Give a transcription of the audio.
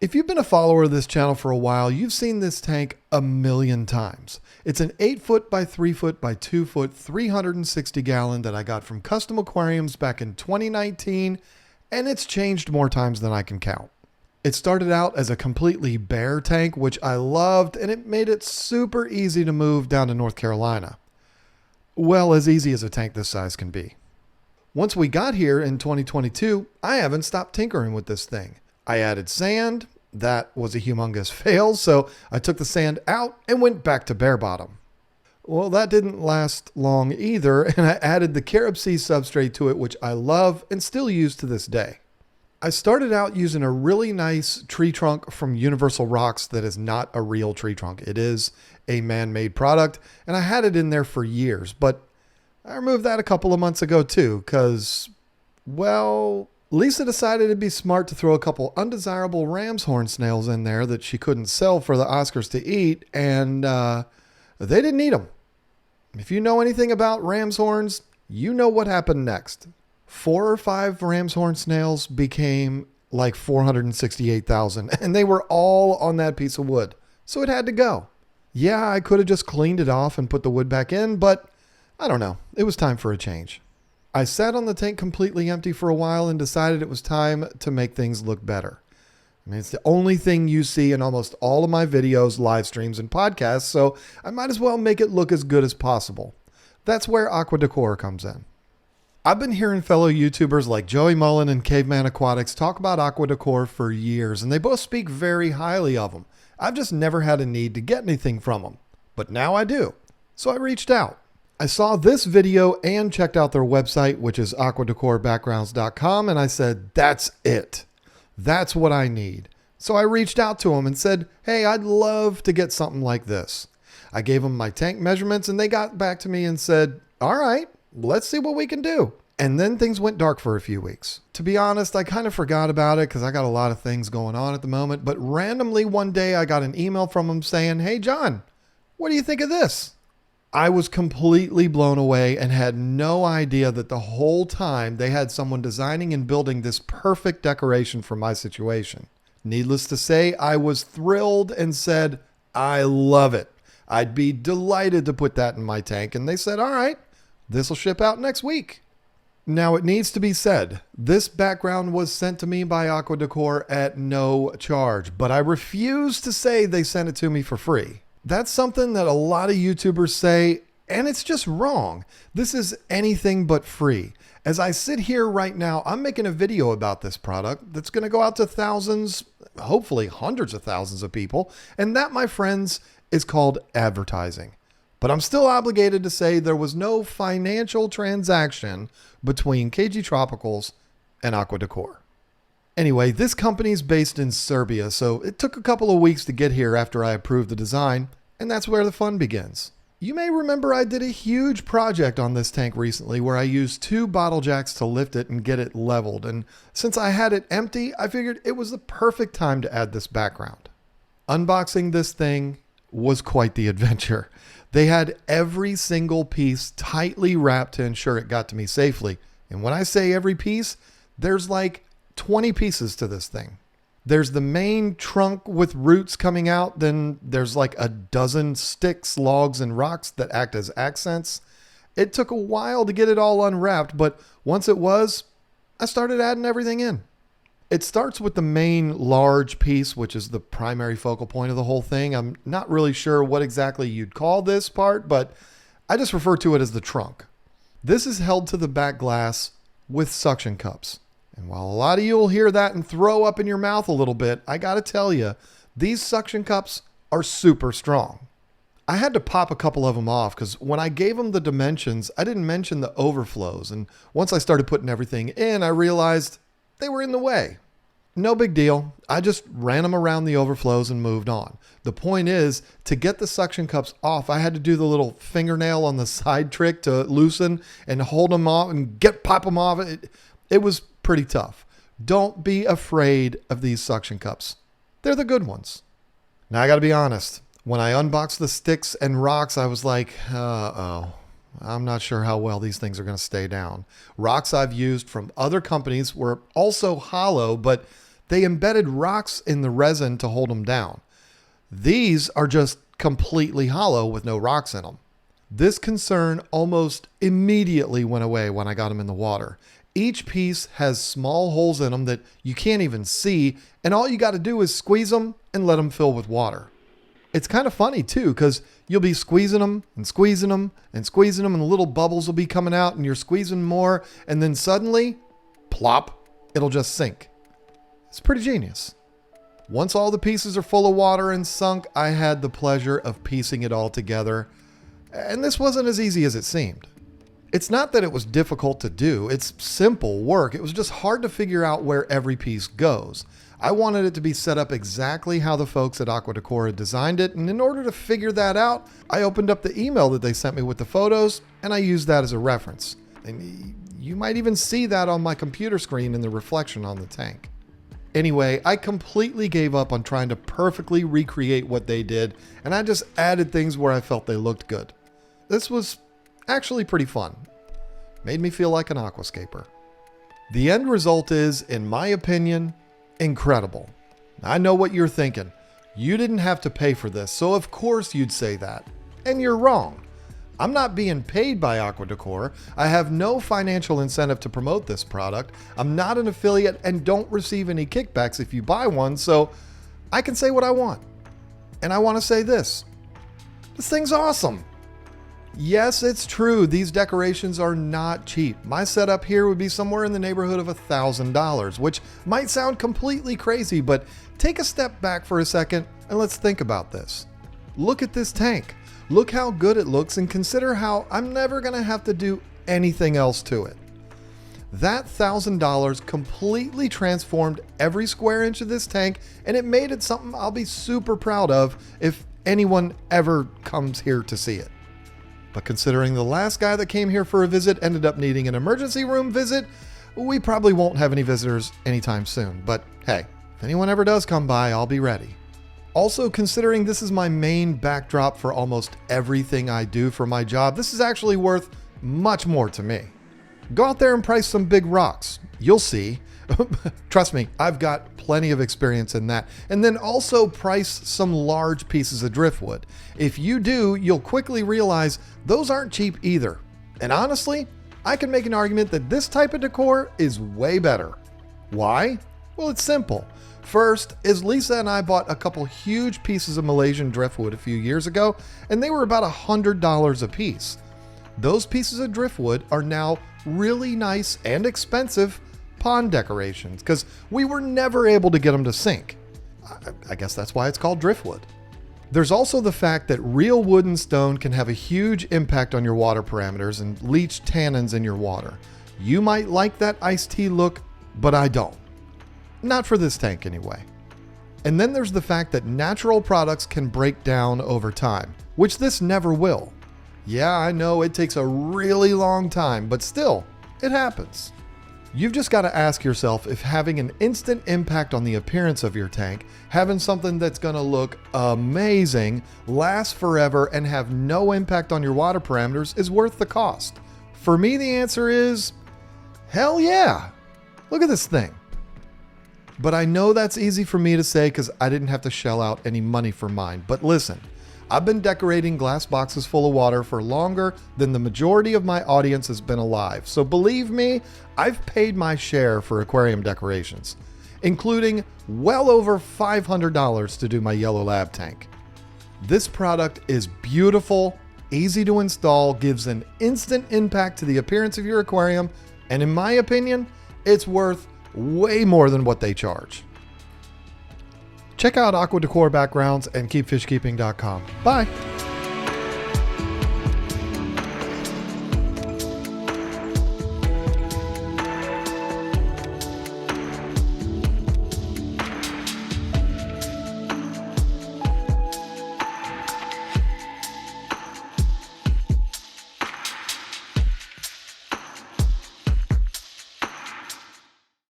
If you've been a follower of this channel for a while, you've seen this tank a million times. It's an 8 foot by 3 foot by 2 foot, 360 gallon that I got from Custom Aquariums back in 2019, and it's changed more times than I can count. It started out as a completely bare tank, which I loved, and it made it super easy to move down to North Carolina. Well, as easy as a tank this size can be. Once we got here in 2022, I haven't stopped tinkering with this thing. I added sand. That was a humongous fail, so I took the sand out and went back to bare bottom. Well, that didn't last long either, and I added the carob sea substrate to it, which I love and still use to this day. I started out using a really nice tree trunk from Universal Rocks that is not a real tree trunk. It is a man-made product, and I had it in there for years, but I removed that a couple of months ago too, because, well, Lisa decided it'd be smart to throw a couple undesirable ram's horn snails in there that she couldn't sell for the Oscars to eat, and they didn't eat them. If you know anything about ram's horns, you know what happened next. 4 or 5 ram's horn snails became like 468,000, and they were all on that piece of wood, so it had to go. Yeah, I could have just cleaned it off and put the wood back in, but I don't know. It was time for a change. I sat on the tank completely empty for a while and decided it was time to make things look better. I mean, it's the only thing you see in almost all of my videos, live streams, and podcasts, so I might as well make it look as good as possible. That's where Aqua Decor comes in. I've been hearing fellow YouTubers like Joey Mullen and Caveman Aquatics talk about Aqua Decor for years, and they both speak very highly of them. I've just never had a need to get anything from them, but now I do. So I reached out. I saw this video and checked out their website, which is aquadecorbackgrounds.com, and I said, that's it. That's what I need. So I reached out to them and said, hey, I'd love to get something like this. I gave them my tank measurements, and they got back to me and said, all right, let's see what we can do. And then things went dark for a few weeks. To be honest, I kind of forgot about it because I got a lot of things going on at the moment, but randomly one day I got an email from them saying, hey, John, what do you think of this? I was completely blown away and had no idea that the whole time they had someone designing and building this perfect decoration for my situation. Needless to say, I was thrilled and said, I love it. I'd be delighted to put that in my tank. And they said, all right, this will ship out next week. Now, it needs to be said, this background was sent to me by Aqua Decor at no charge, but I refuse to say they sent it to me for free. That's something that a lot of YouTubers say, and it's just wrong. This is anything but free. As I sit here right now, I'm making a video about this product that's going to go out to thousands, hopefully hundreds of thousands of people. And that, my friends, is called advertising. But I'm still obligated to say there was no financial transaction between KGTropicals and Aqua Decor. Anyway, this company's based in Serbia, so it took a couple of weeks to get here after I approved the design, and that's where the fun begins. You may remember I did a huge project on this tank recently where I used 2 bottle jacks to lift it and get it leveled, and since I had it empty, I figured it was the perfect time to add this background. Unboxing this thing was quite the adventure. They had every single piece tightly wrapped to ensure it got to me safely, and when I say every piece, there's like 20 pieces to this thing. There's the main trunk with roots coming out. Then there's like a dozen sticks, logs, and rocks that act as accents. It took a while to get it all unwrapped, but once it was, I started adding everything in. It starts with the main large piece, which is the primary focal point of the whole thing. I'm not really sure what exactly you'd call this part, but I just refer to it as the trunk. This is held to the back glass with suction cups. And while a lot of you will hear that and throw up in your mouth a little bit, I gotta tell you, these suction cups are super strong. I had to pop a couple of them off because when I gave them the dimensions, I didn't mention the overflows. And once I started putting everything in, I realized they were in the way. No big deal. I just ran them around the overflows and moved on. The point is, to get the suction cups off, I had to do the little fingernail on the side trick to loosen and hold them off and pop them off. It was pretty tough. Don't be afraid of these suction cups. They're the good ones. Now I gotta be honest. When I unboxed the sticks and rocks, I was like, I'm not sure how well these things are gonna stay down. Rocks I've used from other companies were also hollow, but They embedded rocks in the resin to hold them down. These are just completely hollow with no rocks in them. This concern almost immediately went away when I got them in the water. Each piece has small holes in them that you can't even see, and all you got to do is squeeze them and let them fill with water. It's kind of funny too, because you'll be squeezing them and squeezing them and squeezing them, and the little bubbles will be coming out, and you're squeezing more, and then suddenly, plop, it'll just sink. It's pretty genius. Once all the pieces are full of water and sunk, I had the pleasure of piecing it all together. And this wasn't as easy as it seemed. It's not that it was difficult to do, it's simple work. It was just hard to figure out where every piece goes. I wanted it to be set up exactly how the folks at Aqua Decor had designed it, and in order to figure that out, I opened up the email that they sent me with the photos, and I used that as a reference. And you might even see that on my computer screen in the reflection on the tank. Anyway, I completely gave up on trying to perfectly recreate what they did, and I just added things where I felt they looked good. This was actually pretty fun. Made me feel like an aquascaper. The end result is, in my opinion, incredible. I know what you're thinking. You didn't have to pay for this, so of course you'd say that. And you're wrong. I'm not being paid by Aqua Decor. I have no financial incentive to promote this product. I'm not an affiliate and don't receive any kickbacks if you buy one, so I can say what I want. And I want to say this. This thing's awesome. Yes, it's true. These decorations are not cheap. My setup here would be somewhere in the neighborhood of $1,000, which might sound completely crazy, but take a step back for a second and let's think about this. Look at this tank. Look how good it looks, and consider how I'm never going to have to do anything else to it. That $1,000 completely transformed every square inch of this tank, and it made it something I'll be super proud of if anyone ever comes here to see it. But considering the last guy that came here for a visit ended up needing an emergency room visit, we probably won't have any visitors anytime soon. But hey, if anyone ever does come by, I'll be ready. Also, considering this is my main backdrop for almost everything I do for my job, this is actually worth much more to me. Go out there and price some big rocks. You'll see. Trust me, I've got plenty of experience in that. And then also price some large pieces of driftwood. If you do, you'll quickly realize those aren't cheap either. And honestly, I can make an argument that this type of decor is way better. Why? Well, it's simple. First is Lisa and I bought a couple huge pieces of Malaysian driftwood a few years ago, and they were about $100 a piece. Those pieces of driftwood are now really nice and expensive pond decorations because we were never able to get them to sink. I guess that's why it's called driftwood. There's also the fact that real wood and stone can have a huge impact on your water parameters and leach tannins in your water. You might like that iced tea look, but I don't. Not for this tank anyway. And then there's the fact that natural products can break down over time, which this never will. Yeah, I know it takes a really long time, but still, it happens. You've just got to ask yourself if having an instant impact on the appearance of your tank, having something that's going to look amazing, last forever, and have no impact on your water parameters is worth the cost. For me, the answer is, hell yeah. Look at this thing. But I know that's easy for me to say because I didn't have to shell out any money for mine. But listen, I've been decorating glass boxes full of water for longer than the majority of my audience has been alive. So believe me, I've paid my share for aquarium decorations, including well over $500 to do my yellow lab tank. This product is beautiful, easy to install, gives an instant impact to the appearance of your aquarium, and in my opinion, it's worth way more than what they charge. Check out Aqua Decor Backgrounds and keepfishkeeping.com. Bye.